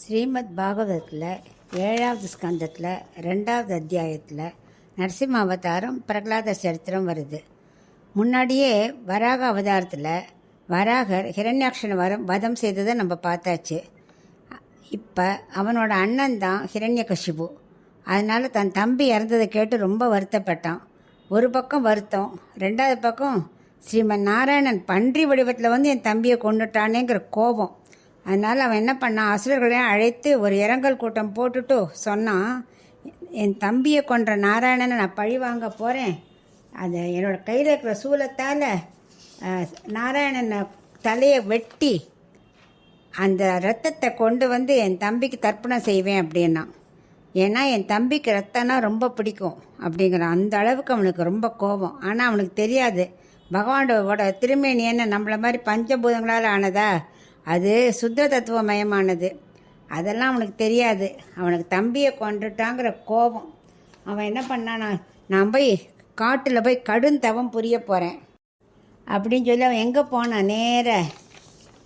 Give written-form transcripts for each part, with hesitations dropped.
ஸ்ரீமத் பாகவதத்தில் 7வது ஸ்கந்தத்தில் 2வது அத்தியாயத்தில் நரசிம்ம அவதாரம் பிரகலாத சரித்திரம் வருது. முன்னாடியே வராக அவதாரத்தில் வராகர் ஹிரண்யாக்ஷனை வதம் செய்ததை நம்ம பார்த்தாச்சு. இப்போ அவனோட அண்ணன் தான் ஹிரண்யகசிபு. அதனால் தன் தம்பி இறந்ததை கேட்டு ரொம்ப வருத்தப்பட்டான். ஒரு பக்கம் வருத்தம், ரெண்டாவது பக்கம் ஸ்ரீமன் நாராயணன் பன்றி வடிவத்தில் வந்து என் தம்பியை கொண்டுட்டானேங்கிற கோபம். அதனால் அவன் என்ன பண்ணான், அசுரர்களையும் அழைத்து ஒரு இரங்கல் கூட்டம் போட்டுட்டு சொன்னான், என் தம்பியை கொன்ற நாராயணனை நான் பழி வாங்க போகிறேன். அதை என்னோடய கையில் இருக்கிற சூலத்தால் நாராயணனை தலையை வெட்டி அந்த ரத்தத்தை கொண்டு வந்து என் தம்பிக்கு தர்ப்பணம் செய்வேன் அப்படின்னா. ஏன்னா என் தம்பிக்கு ரத்தம்னா ரொம்ப பிடிக்கும் அப்படிங்கிறான். அந்த அளவுக்கு அவனுக்கு ரொம்ப கோபம். ஆனால் அவனுக்கு தெரியாது பகவானோட திருமேனி என்ன நம்மளை மாதிரி பஞ்சபூதங்களால் ஆனதா, அது சுத்த தத்துவமயமானது. அதெல்லாம் அவனுக்கு தெரியாது. அவனுக்கு தம்பியை கொண்டுட்டாங்கிற கோபம். அவன் என்ன பண்ணானா, நான் போய் காட்டில் போய் கடுந்தவம் புரிய போகிறேன் அப்படின்னு சொல்லி அவன் எங்கே போனான், நேர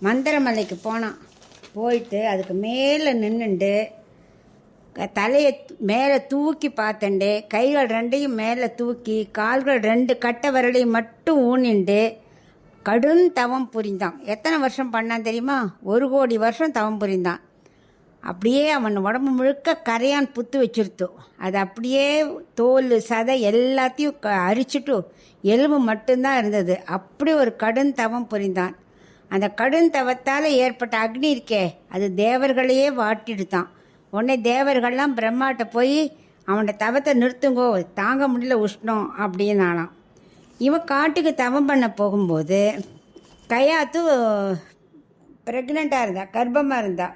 மந்திரமலைக்கு போனான். போயிட்டு அதுக்கு மேலே நின்றுண்டு தலையை மேலே தூக்கி பார்த்தண்டே, கைகள் ரெண்டையும் மேலே தூக்கி கால்கள் 2 கட்டை விரலையும் மட்டும் ஊனிண்டு கடும் தவம் புரிந்தான். எத்தனை வருஷம் பண்ணான் தெரியுமா? 1 கோடி வருஷம் தவம் புரிந்தான். அப்படியே அவன் உடம்பு முழுக்க கரையான் புத்து வச்சுருத்தோ. அது அப்படியே தோல் சதை எல்லாத்தையும் அரிச்சுட்டு எலும்பு மட்டும்தான் இருந்தது. அப்படி ஒரு கடும் தவம் புரிந்தான். அந்த கடும் தவத்தால் ஏற்பட்ட அக்னி இருக்கே, அது தேவர்களையே வாட்டிடுதான். உடனே தேவர்கள்லாம் பிரம்மாட்ட போய் அவனோட தவத்தை நிறுத்துங்கோ, தாங்க முடியல உஷ்ணம் அப்படின்னாலாம். இவன் காட்டுக்கு தவம் பண்ண போகும்போது கயாத்து ப்ரெக்னெண்ட்டாக இருந்தா, கர்ப்பமாக இருந்தா.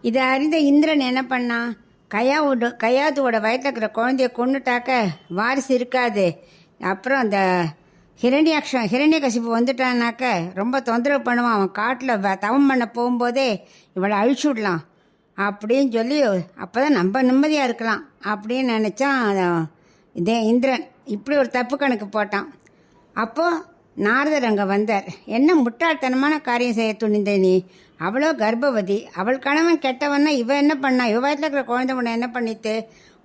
இதை அறிந்த இந்திரன் என்ன பண்ணான், கயாத்துவோட வயிற்றில் இருக்கிற குழந்தைய கொண்டுட்டாக்க வாரிசு இருக்காது. அப்புறம் அந்த ஹிரண்யகசிப்பு வந்துட்டான்னாக்க ரொம்ப தொந்தரவு பண்ணுவான். அவன் காட்டில் தவம் பண்ண போகும்போதே இவளை அழிச்சு விடலாம் அப்படின்னு சொல்லி அப்போ தான் நம்ம நிம்மதியாக இருக்கலாம் அப்படின்னு நினச்சான் இதே இந்திரன். இப்படி ஒரு தப்பு கணக்கு போட்டான். அப்போது நாரதர் அங்கே வந்தார். என்ன முட்டாள்தனமான காரியம் செய்ய துணிந்த நீ? அவ்வளோ கர்ப்பவதி, அவள் கணவன் கெட்டவன்னா இவன் என்ன பண்ணா? இவ வயத்தில் இருக்கிற குழந்தை உன்னை என்ன பண்ணிட்டு?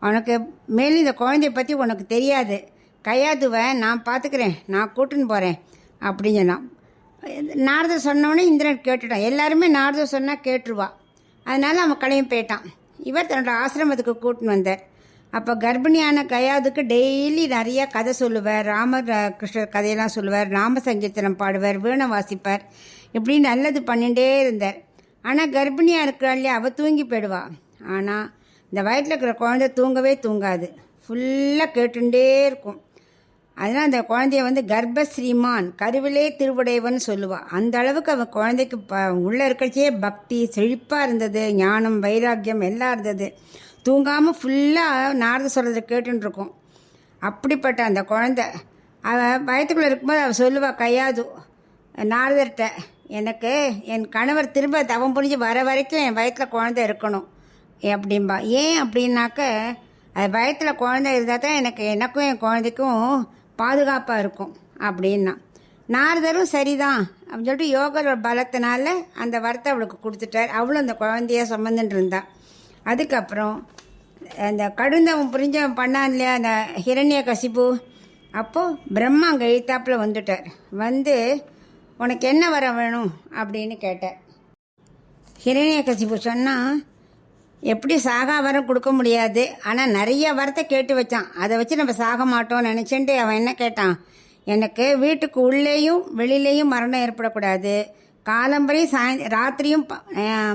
உனக்கு மேலும் இந்த குழந்தைய பற்றி உனக்கு தெரியாது. கையாதுவை நான் பார்த்துக்கிறேன், நான் கூட்டுன்னு போகிறேன் அப்படின்னு சொன்னான். நாரதர் சொன்னோடனே இந்திரன் கேட்டுட்டான். எல்லாருமே நாரதர் சொன்னால் கேட்டுருவா. அதனால் அவன் களையும் போயிட்டான். இவர் தன்னோட ஆசிரமத்துக்கு கூட்டின்னு வந்தார். அப்போ கர்ப்பிணியான கயாதுக்கு டெய்லி நிறைய கதை சொல்லுவார். கிருஷ்ணர் கதையெல்லாம் சொல்லுவார், நாம சங்கீர்த்தனம் பாடுவார், வீணை வாசிப்பார். இப்படி நல்லது பண்ணிகிட்டே இருந்தார். ஆனால் கர்ப்பிணியாக இருக்கிறாள்லே அவள் தூங்கி போயிடுவா. ஆனால் இந்த வயிற்றில் இருக்கிற குழந்தை தூங்கவே தூங்காது, ஃபுல்லாக கேட்டுட்டே இருக்கும். அதனால் அந்த குழந்தைய வந்து கர்ப்பஸ்ரீமான், கருவிலே திருவுடையவன் சொல்லுவாள். அந்த அளவுக்கு அவன் குழந்தைக்கு உள்ளே இருக்கிறச்சே பக்தி செழிப்பாக இருந்தது, ஞானம் வைராக்கியம் எல்லாம் இருந்தது. தூங்காமல் ஃபுல்லாக நாரத சொல்கிறத கேட்டுருக்கும். அப்படிப்பட்ட அந்த குழந்தை அவள் வயத்துக்குள்ளே இருக்கும்போது அவள் சொல்லுவாள் கையாது நாரதர்கிட்ட, எனக்கு என் கணவர் திரும்ப தவம் புரிஞ்சு வர வரைக்கும் என் வயத்தில் குழந்தை இருக்கணும் அப்படின்பா. ஏன் அப்படின்னாக்க, அது வயத்தில் குழந்தை இருந்தால் தான் எனக்கும் என் குழந்தைக்கும் பாதுகாப்பாக இருக்கும் அப்படின்னா. நாரதரும் சரிதான் அப்படின்னு சொல்லிட்டு யோகரோட பலத்தினால அந்த வரத்தை அவளுக்கு கொடுத்துட்டார். அவளும் அந்த குழந்தைய சுமந்துட்டு இருந்தா. அதுக்கப்புறம் அந்த கடுந்தவன் புரிஞ்சவன் பண்ணான் இல்லையா அந்த ஹிரண்யகசிபு, அப்போது பிரம்மா அங்கே எழுத்தாப்பில் வந்துட்டார். வந்து உனக்கு என்ன வர வேணும் அப்படின்னு கேட்டார். ஹிரண்யகசிபு சொன்னால், எப்படி சாகா வரம் கொடுக்க முடியாது, ஆனால் நிறைய வரத்தை கேட்டு வச்சான். அதை வச்சு நம்ம சாக மாட்டோம்னு நினச்சிட்டு அவன் என்ன கேட்டான், எனக்கு வீட்டுக்கு உள்ளேயும் வெளியிலேயும் மரணம் ஏற்படக்கூடாது, காலம்பரையும் ராத்திரியும்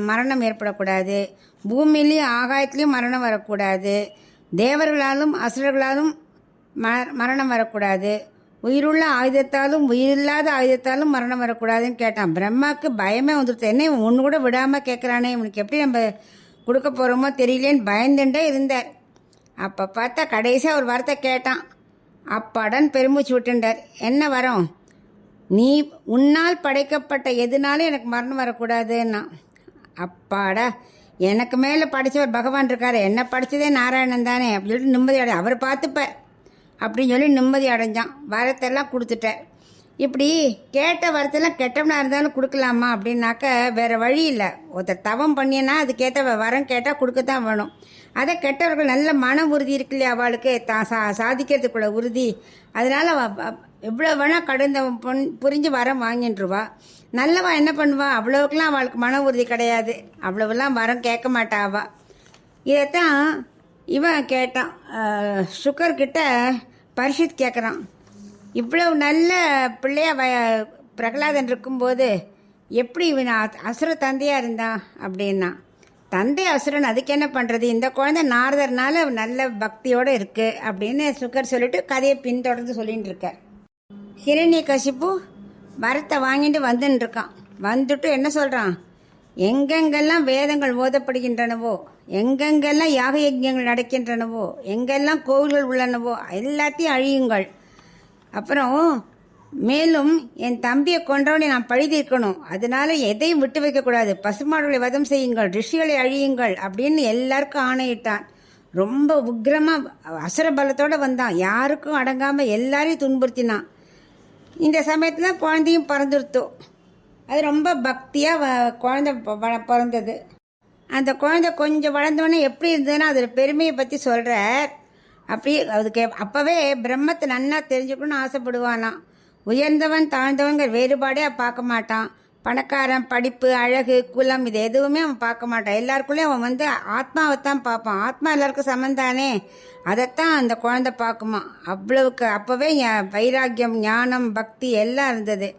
மரணம் ஏற்படக்கூடாது, பூமியிலையும் ஆகாயத்துலேயும் மரணம் வரக்கூடாது, தேவர்களாலும் அசுரர்களாலும் மரணம் வரக்கூடாது, உயிருள்ள ஆயுதத்தாலும் உயிரில்லாத ஆயுதத்தாலும் மரணம் வரக்கூடாதுன்னு கேட்டான். பிரம்மாவுக்கு பயமே வந்துடுது. என்ன ஒன்று கூட விடாமல் கேட்குறானே, இவனுக்கு எப்படி நம்ம கொடுக்க போகிறோமோ தெரியலேன்னு பயந்துட்டே இருந்தார். அப்போ பார்த்தா கடைசியாக ஒரு வரத்தை கேட்டான். அப்பாடன் பெருமூச்சு விட்டுண்டார். என்ன வரம்? நீ உன்னால் படைக்கப்பட்ட எதுனாலும் எனக்கு மரணம் வரக்கூடாதுன்னா. அப்பாடா, எனக்கு மேலே படித்தவர் பகவான் இருக்கார், என்னை படித்ததே நாராயணன் தானே அப்படின்னு சொல்லிட்டு நிம்மதி அவர் பார்த்துப்பார் அப்படின்னு சொல்லி நிம்மதி அடைஞ்சான். வரத்தெல்லாம் கொடுத்துட்டார். இப்படி கேட்ட வரத்தெல்லாம் கெட்டவனா இருந்தாலும் கொடுக்கலாமா அப்படின்னாக்க வேற வழி இல்லை. ஒருத்தர் தவம் பண்ணினா அதுக்கேற்ற வரம் கேட்டால் கொடுக்கத்தான் வேணும். அதை கெட்டவர்கள் நல்ல மன உறுதி இருக்கு இல்லையா, அவளுக்கு தான் சாதிக்கிறதுக்குள்ள உறுதி. அதனால எவ்வளோ வேணால் கடந்தவன் புரிஞ்சு வரம் வாங்கிட்டுருவா. நல்லவா என்ன பண்ணுவா, அவ்வளோக்கெல்லாம் அவளுக்கு மன உறுதி கிடையாது, அவ்வளோவெல்லாம் வரம் கேட்க மாட்டா அவள். இதைத்தான் இவன் கேட்டான், சுக்கர்கிட்ட பரிஷித் கேட்குறான், இவ்வளவு நல்ல பிள்ளையா பிரகலாதன் இருக்கும்போது எப்படி இவன் அசுர தந்தையாக இருந்தான் அப்படின்னா, தந்தை அசுரன் அதுக்கு என்ன பண்ணுறது, இந்த குழந்தை நாரதர்னால நல்ல பக்தியோடு இருக்குது அப்படின்னு சுக்கர் சொல்லிட்டு கதையை பின்தொடர்ந்து சொல்லிட்டு இருக்கார். ஹிரண்ய கசிப்பு வரத்தை வாங்கிட்டு வந்துன்னு இருக்கான். வந்துட்டு என்ன சொல்கிறான், எங்கெங்கெல்லாம் வேதங்கள் ஓதப்படுகின்றனவோ, எங்கெங்கெல்லாம் யாக யஜ்யங்கள் நடக்கின்றனவோ, எங்கெல்லாம் கோவில்கள் உள்ளனவோ எல்லாத்தையும் அழியுங்கள். அப்புறம் மேலும் என் தம்பியை கொன்றவனை நான் பழிதீர்க்கணும், அதனால எதையும் விட்டு வைக்கக்கூடாது, பசுமாடுகளை வதம் செய்யுங்கள், ரிஷிகளை அழியுங்கள் அப்படின்னு எல்லாருக்கும் ஆணையிட்டான். ரொம்ப உக்ரமாக அசுர பலத்தோடு வந்தான், யாருக்கும் அடங்காமல் எல்லாரையும் துன்புறுத்தினான். இந்த சமயத்தில் குழந்தையும் பிறந்துருத்தோம். அது ரொம்ப பக்தியாக குழந்தை பிறந்தது. அந்த குழந்தை கொஞ்சம் வளர்ந்தோடனே எப்படி இருந்ததுன்னா அதில் பெருமையை பற்றி சொல்கிறார். அப்படி அதுக்கு அப்போவே பிரம்மத்தை நன்னா தெரிஞ்சுக்கணும்னு ஆசைப்படுவானான். உயர்ந்தவன் தாழ்ந்தவன்கிற வேறுபாடே அவன் பார்க்க மாட்டான். பணக்காரன், படிப்பு, அழகு, குலம் இது எதுவுமே அவன் பார்க்க மாட்டான். எல்லாருக்குள்ளேயும் அவன் ஆத்மாவைத்தான் பார்ப்பான். ஆத்மா எல்லாருக்கும் சமந்தானே, அதைத்தான் அந்த குழந்தை பார்க்குமா. அவ்வளவுக்கு அப்போவே வைராக்கியம், ஞானம், பக்தி எல்லாம் இருந்தது.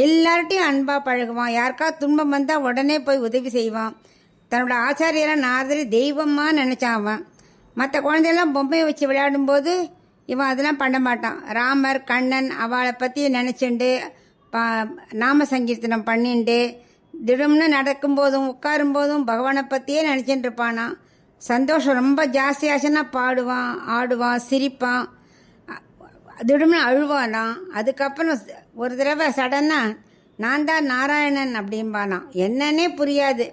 எல்லார்ட்டையும் அன்பாக பழகுவான். யாருக்காவது துன்பம் வந்தால் உடனே போய் உதவி செய்வான். தன்னோட ஆச்சாரியெல்லாம் நாரதரை தெய்வமாக நினச்சான் அவன். மற்ற குழந்தையெல்லாம் பொம்மையை வச்சு விளையாடும்போது இவன் அதெல்லாம் பண்ண மாட்டான். ராமர், கண்ணன் அவளை பற்றி நினச்சிண்டு நாம சங்கீர்த்தனம் பண்ணிண்டு திடம்னு நடக்கும்போதும் உட்காரும்போதும் பகவானை பற்றியே நினச்சிட்டு இருப்பானா. சந்தோஷம் ரொம்ப ஜாஸ்தியாச்சுன்னா பாடுவான், ஆடுவான், சிரிப்பான், திடம்னு அழுவானா. அதுக்கப்புறம் ஒரு தடவை சடனாக நான் தான் நாராயணன் அப்படிம்பானா. என்னன்னே புரியாது.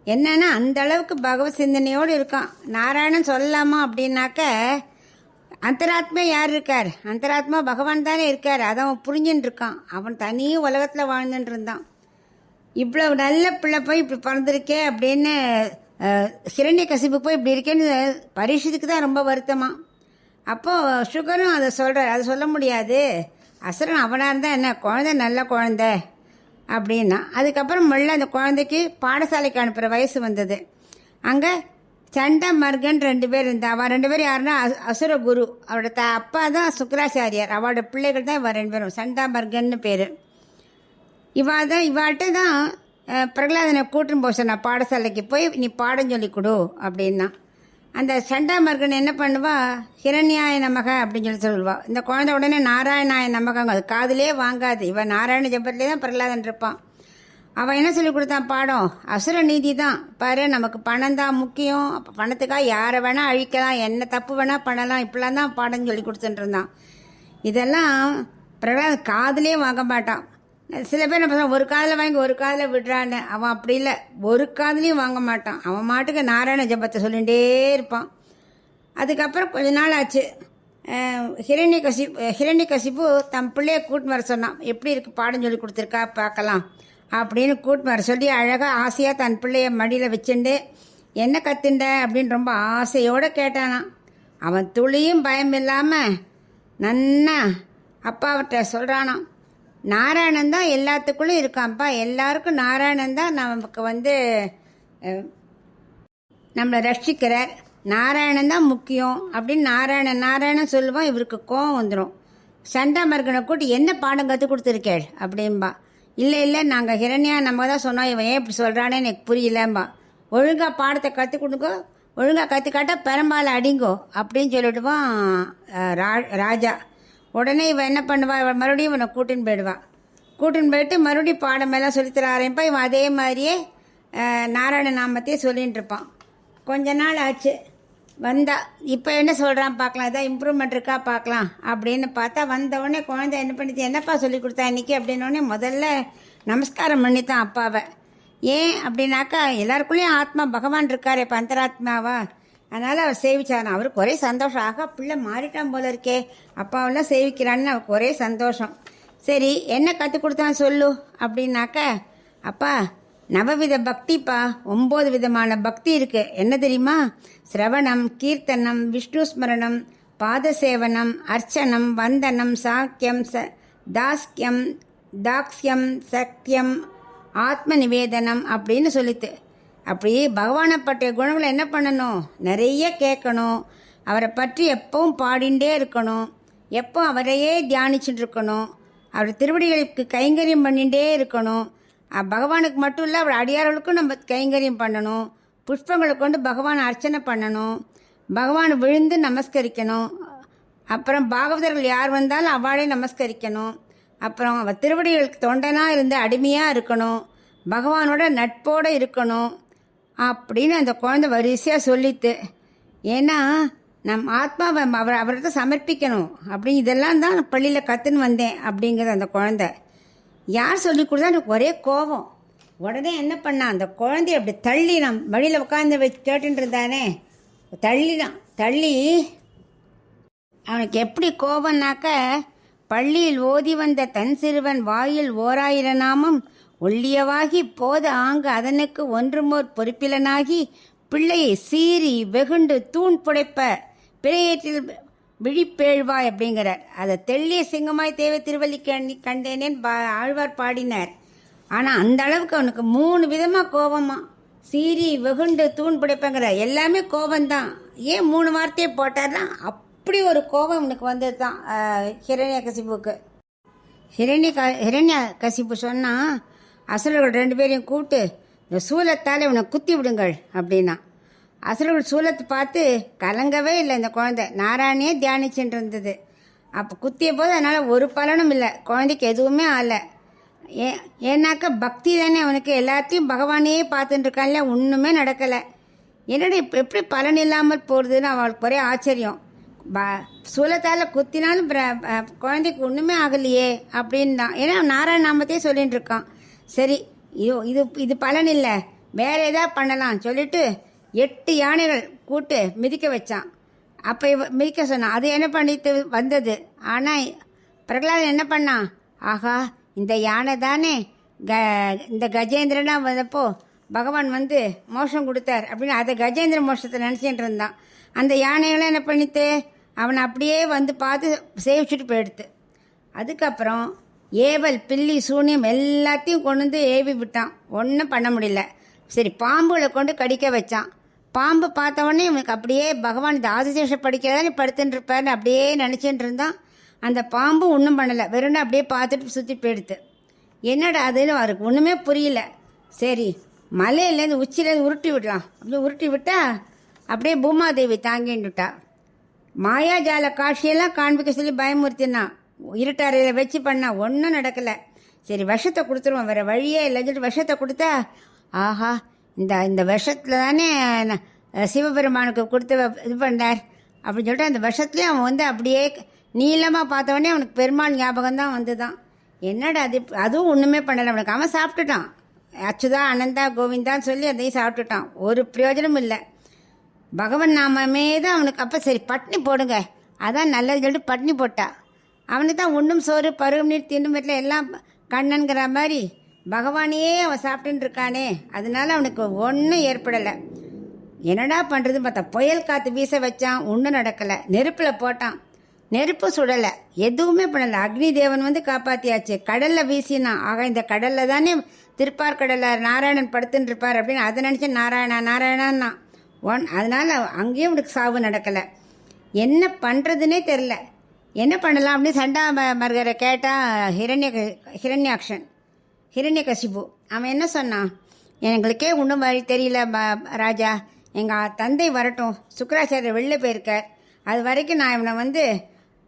என்னன்னா அந்த அளவுக்கு பகவத் சிந்தனையோடு இருக்கான். நாராயணன் சொல்லலாமா அப்படின்னாக்க, அந்தராத்மா யார் இருக்கார், அந்தராத்மா பகவான் தானே இருக்கார், அதை அவன் புரிஞ்சுட்டு இருக்கான். அவன் தனி உலகத்தில் வாழ்ந்துட்டு இருந்தான். இவ்வளவு நல்ல பிள்ளை போய் இப்படி பிறந்திருக்கே அப்படின்னு ஹிரண்ய கசிப்பு போய் இப்படி இருக்கேன்னு பரீட்சத்துக்கு தான் ரொம்ப வருத்தமா. அப்போது சுகரும் அதை சொல்கிறார், அதை சொல்ல முடியாது, அசுரன் அவனாக இருந்தால் என்ன, குழந்தை நல்ல குழந்தை அப்படின்னா. அதுக்கப்புறம் முள்ள அந்த குழந்தைக்கு பாடசாலைக்கு அனுப்புகிற வயசு வந்தது. அங்கே சண்டா மர்கன் 2 பேர் இருந்தா. அவள் 2 பேர் யாருன்னா அசுர குரு, அவரோட அப்பா தான் சுக்கராச்சாரியார், அவளோட பிள்ளைகள் தான் இவள் 2 பேரும். சண்டா மர்கன்னு பேர். இவாட்ட தான் பிரகலாதனை கூட்டுன்னு போக சொன்னா, பாடசாலைக்கு போய் நீ பாடம் சொல்லி கொடு அப்படின்னா. அந்த சண்டாமர்கன் என்ன பண்ணுவா, ஹிரண்யாய நமக அப்படின்னு சொல்லுவா. இந்த குழந்தை உடனே நாராயணாய நமகங்க, அது காதிலே வாங்காது. இவன் நாராயண ஜபத்திலே தான் பிரகலாதன் இருப்பான். அவன் என்ன சொல்லி கொடுத்தான் பாடம், அசுர நீதி தான் பாரு, நமக்கு பணம் தான் முக்கியம், அப்போ பணத்துக்காக யாரை வேணால் அழிக்கலாம், என்ன தப்பு வேணால் பண்ணலாம், இப்படிலாம் தான் பாடம் சொல்லி கொடுத்துட்டு இருந்தான். இதெல்லாம் பிரகலாதன் காதிலே வாங்க மாட்டான். சில பேர் என்ன பண்ணுறான், ஒரு காதில் வாங்கி ஒரு காதில் விடுறான்னு. அவன் அப்படி இல்லை, ஒரு காதுலையும் வாங்க மாட்டான். அவன் மாட்டுக்கு நாராயண ஜபத்தை சொல்லிகிட்டே இருப்பான். அதுக்கப்புறம் கொஞ்ச நாள் ஆச்சு. ஹிரண்ய கசிப்பு தன் பிள்ளைய கூட்டு வர சொன்னான். எப்படி இருக்கு பாடம் சொல்லி கொடுத்துருக்கா பார்க்கலாம் அப்படின்னு கூட்டு வர சொல்லி அழகாக ஆசையாக தன் பிள்ளைய மடியில் வச்சுண்டு என்ன கத்துண்ட அப்படின்னு ரொம்ப ஆசையோடு கேட்டானான். அவன் துளியும் பயம் இல்லாமல் நன்னா அப்பாவிட்ட சொல்கிறானான், நாராயணன் தான் எல்லாத்துக்குள்ளும் இருக்கான்ப்பா, எல்லாருக்கும் நாராயணன் தான் நமக்கு நம்மளை ரட்சிக்கிறார், நாராயணன் தான் முக்கியம் அப்படின்னு நாராயணன் சொல்லுவான். இவருக்கு கோவம் வந்துடும். சண்டாமர்கனை கூட்டி என்ன பாடம் கற்றுக் கொடுத்துருக்கேள் அப்படின்பா. இல்லை நாங்கள் ஹிரண்யா நம்ம தான் சொன்னோம், இவன் ஏன் இப்படி சொல்கிறானே எனக்கு புரியலம்பா. ஒழுங்காக பாடத்தை கற்றுக் கொடுங்கோ, ஒழுங்காக கற்றுக்காட்டா பெரும்பாலும் அடிங்கோ அப்படின்னு சொல்லிவிடுவான் ராஜா. உடனே இவன் என்ன பண்ணுவா, இவன் மறுபடியும் இவனை கூட்டின்னு போயிட்டு மறுபடியும் பாடமெல்லாம் சொல்லித்தர ஆரம்பிப்பா. இவன் அதே மாதிரியே நாராயண நாமத்தையே சொல்லிகிட்டு இருப்பான். கொஞ்ச நாள் ஆச்சு, வந்தா இப்போ என்ன சொல்கிறான் பார்க்கலாம், ஏதாவது இம்ப்ரூவ்மெண்ட் இருக்கா பார்க்கலாம் அப்படின்னு பார்த்தா, வந்தவுடனே குழந்தை என்ன பண்ணிச்சு, என்னப்பா சொல்லி கொடுத்தா இன்றைக்கி அப்படின்னோடனே முதல்ல நமஸ்காரம் பண்ணித்தான் அப்பாவை. ஏன் அப்படின்னாக்கா, எல்லாருக்குள்ளேயும் ஆத்மா பகவான் இருக்கார், இப்போ அந்தராத்மாவா, அதனால் அவர் சேவிச்சாரான். அவருக்கு ஒரே சந்தோஷம், ஆகா பிள்ளை மாறிட்டான் போல இருக்கே, அப்பாவெல்லாம் சேவிக்கிறான்னு அவருக்கு ஒரே சந்தோஷம். சரி என்ன கற்றுக் கொடுத்தான் சொல்லு அப்படின்னாக்க, அப்பா நவவித பக்திப்பா, 9 விதமான பக்தி இருக்கு. என்ன தெரியுமா? சிரவணம், கீர்த்தனம், விஷ்ணு ஸ்மரணம், பாதசேவனம், அர்ச்சனம், வந்தனம், சாக்கியம், தாஸ்கியம், தாக்ஸ்யம், சக்கியம், ஆத்ம நிவேதனம் அப்படின்னு சொல்லித்து. அப்படி பகவானை பற்றிய குணங்களை என்ன பண்ணணும்? நிறைய கேட்கணும். அவரை பற்றி எப்பவும் பாடிண்டே இருக்கணும். எப்போ அவரையே தியானிச்சுட்டு இருக்கணும். அவர் திருவடிகளுக்கு கைங்கரியம் பண்ணிகிட்டே இருக்கணும். பகவானுக்கு மட்டும் இல்லை, அவர் அடியார்களுக்கும் நம்ம கைங்கரியம் பண்ணணும். புஷ்பங்களை கொண்டு பகவானை அர்ச்சனை பண்ணணும். பகவானை விழுந்து நமஸ்கரிக்கணும். அப்புறம் பாகவதர்கள் யார் வந்தாலும் அவளே நமஸ்கரிக்கணும். அப்புறம் அவர் திருவடிகளுக்கு தொண்டனாக இருந்து அடிமையாக இருக்கணும். பகவானோட நட்போடு இருக்கணும் அப்படின்னு அந்த குழந்தை வரிசையாக சொல்லித்து. ஏன்னா நம் ஆத்மாவை அவர்கிட்ட சமர்ப்பிக்கணும் அப்படின்னு இதெல்லாம் தான் நான் பள்ளியில் கற்றுன்னு வந்தேன் அப்படிங்கிறது அந்த குழந்தை. யார் சொல்லி கொடுத்தா எனக்கு ஒரே கோபம். உடனே என்ன பண்ணான், அந்த குழந்தைய அப்படி தள்ளி நான் வழியில் உட்காந்து வச்சு கேட்டுட்டு இருந்தானே, தள்ளி அவனுக்கு எப்படி கோபம்னாக்க, பள்ளியில் ஓதி வந்த தன் சிறுவன் வாயில் 1000 நாமம் ஒல்லியவாகி போத ஆங்கு அதனுக்கு ஒன்றுமோர் பொறுப்பிலனாகி பிள்ளையை சீறி வெகுண்டு தூண் புடைப்ப பிறையேற்றில் விழிப்பேழ்வாய் அப்படிங்கிறார். அதை தெள்ளிய சிங்கமாய் தேவை திருவள்ளி கண்டேனேன் ஆழ்வார் பாடினார். ஆனால் அந்த அளவுக்கு அவனுக்கு 3 விதமாக கோபமா. சீறி வெகுண்டு தூண் புடைப்பங்கிற எல்லாமே கோபந்தான். ஏன் 3 வார்த்தையை போட்டார்னா அப்படி ஒரு கோபம் அவனுக்கு வந்தது தான் ஹிரண்யகசிபுக்கு. ஹிரண்யகசிபு சொன்னால், அசுரர்கள் 2 பேரையும் கூப்பிட்டு இந்த சூலத்தால் இவனை குத்தி விடுங்கள் அப்படின்னா. அசுரர்கள் சூலத்தை பார்த்து கலங்கவே இல்லை. இந்த குழந்தை நாராயணியே தியானிச்சுட்டு இருந்தது. அப்போ குத்திய போது அதனால் ஒரு பலனும் இல்லை, குழந்தைக்கு எதுவுமே ஆகலை. ஏன்னாக்கா பக்தி தானே அவனுக்கு, எல்லாத்தையும் பகவானையே பார்த்துட்டு இருக்கான்ல, ஒன்றுமே நடக்கலை. என்னடா இப்போ எப்படி பலன் இல்லாமல் போகிறதுன்னு அவளுக்கு ஒரே ஆச்சரியம். சூலத்தால் குத்தினாலும் குழந்தைக்கு ஒன்றுமே ஆகலையே அப்படின்னு தான். ஏன்னா நாராயண நாமத்தையே சொல்லிட்டு இருக்கான். சரி இது பலன் இல்லை, வேற ஏதாவது பண்ணலாம் சொல்லிட்டு 8 யானைகள் கூட்டு மிதிக்க வச்சான். அப்போ மிதிக்க சொன்னான். அது என்ன பண்ணிட்டு வந்தது. ஆனால் பிரகலாதன் என்ன பண்ணான், ஆஹா இந்த யானை தானே இந்த கஜேந்திரனா வந்தப்போ பகவான் வந்து மோஷம் கொடுத்தார் அப்படின்னு அதை கஜேந்திர மோஷத்தை நினச்சிட்டு இருந்தான். அந்த யானைகளும் என்ன பண்ணிட்டு அவனை அப்படியே வந்து பார்த்து சேவிச்சுட்டு போயிடுத்து. அதுக்கப்புறம் ஏவல் பில்லி சூனியம் எல்லாத்தையும் கொண்டு வந்து ஏவி விட்டான். ஒன்றும் பண்ண முடியல. சரி பாம்புகளை கொண்டு கடிக்க வச்சான். பாம்பு பார்த்த உடனே இவனுக்கு அப்படியே பகவான் இந்த ஆதிசேஷம் படிக்கிறதானே படுத்துட்டு இருப்பாருன்னு அப்படியே நினச்சிட்டு இருந்தான். அந்த பாம்பு ஒன்றும் பண்ணலை, வெறும் அப்படியே பார்த்துட்டு சுற்றி போயிடுத்து. என்னடா அதுன்னு அவருக்கு ஒன்றுமே புரியல. சரி மலையிலேருந்து உச்சிலேருந்து உருட்டி விடலாம் அப்படி உருட்டி விட்டா அப்படியே பூமாதேவி தாங்கிட்டுட்டா. மாயாஜால காட்சியெல்லாம் காண்பிக்க சொல்லி பயமுறுத்தினா, இருட்டறையில் வச்சு பண்ணா ஒன்றும் நடக்கலை. சரி விஷத்தை கொடுத்துருவோம், வேறு வழியே இல்லைன்னு சொல்லிட்டு விஷத்தை கொடுத்தா, ஆஹா இந்த விஷத்தில் தானே சிவபெருமானுக்கு கொடுத்து இது பண்ணார் அப்படின்னு சொல்லிட்டு அந்த விஷத்துலேயே அவன் வந்து அப்படியே நீளமாக பார்த்தவொடனே அவனுக்கு பெருமாள் ஞாபகம் தான் வந்து தான். என்னடா அதுவும் ஒன்றுமே பண்ணலை அவனுக்கு. அவன் சாப்பிட்டுட்டான், அச்சுதா அனந்தா கோவிந்தான்னு சொல்லி அதையும் சாப்பிட்டுட்டான். ஒரு பிரயோஜனமும் இல்லை. பகவன் நாமமே தான் அவனுக்கு. அப்போ சரி பட்னி போடுங்க, அதான் நல்லது சொல்லிட்டு பட்னி போட்டா. அவனுக்கு தான் உண்ணும் சோறு பருவம் நீர் திண்டும் வீட்டில் எல்லாம் கண்ணன்கிற மாதிரி பகவானையே அவன் சாப்பிட்டுன்னு இருக்கானே, அதனால அவனுக்கு ஒன்றும் ஏற்படலை. என்னடா பண்ணுறதுன்னு பார்த்தா புயல் காற்று வீச வச்சான், ஒன்றும் நடக்கலை. நெருப்பில் போட்டான், நெருப்பு சுடலை, எதுவுமே பண்ணலை. அக்னி தேவன் வந்து காப்பாற்றியாச்சு. கடலில் வீசினான். ஆக இந்த கடலில் தானே திருப்பார்கடலில் நாராயணன் படுத்துன்னு இருப்பார் அப்படின்னு அதை நினச்சி நாராயணான்னா அதனால் அங்கேயும் அவனுக்கு சாவு நடக்கலை. என்ன பண்ணுறதுனே தெரில, என்ன பண்ணலாம் அப்படின்னு சண்டா மர்கரை கேட்டால் ஹிரண்யகசிபு அவன் என்ன சொன்னான், எங்களுக்கே ஒன்றும் வழி தெரியல ராஜா, எங்கள் தந்தை வரட்டும், சுக்கராச்சாரியர் வெளில போயிருக்கார், அது வரைக்கும் நான் இவனை வந்து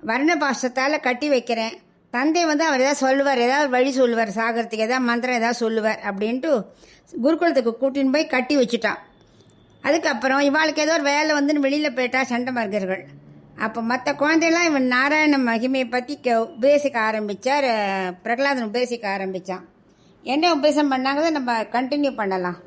வர்ணபாஷத்தால் கட்டி வைக்கிறேன். தந்தை வந்து அவர் ஏதாவது சொல்லுவார், ஏதாவது வழி சொல்லுவார், சாகரத்துக்கு ஏதாவது மந்திரம் ஏதாவது சொல்லுவார் அப்படின்ட்டு குருகுலத்துக்கு கூட்டின்னு போய் கட்டி வச்சுட்டான். அதுக்கப்புறம் இவாளுக்கு ஏதோ ஒரு வேலை வந்துன்னு வெளியில் போயிட்டா சண்டமார்கர்கள். அப்போ மற்ற குழந்தையெல்லாம் இவன் நாராயண மகிமையை பற்றி உபதேசிக்க ஆரம்பித்தார். பிரகலாதன் உபதேசிக்க ஆரம்பித்தான். என்ன உபதேசம் பண்ணாங்க நம்ம கண்டினியூ பண்ணலாம்.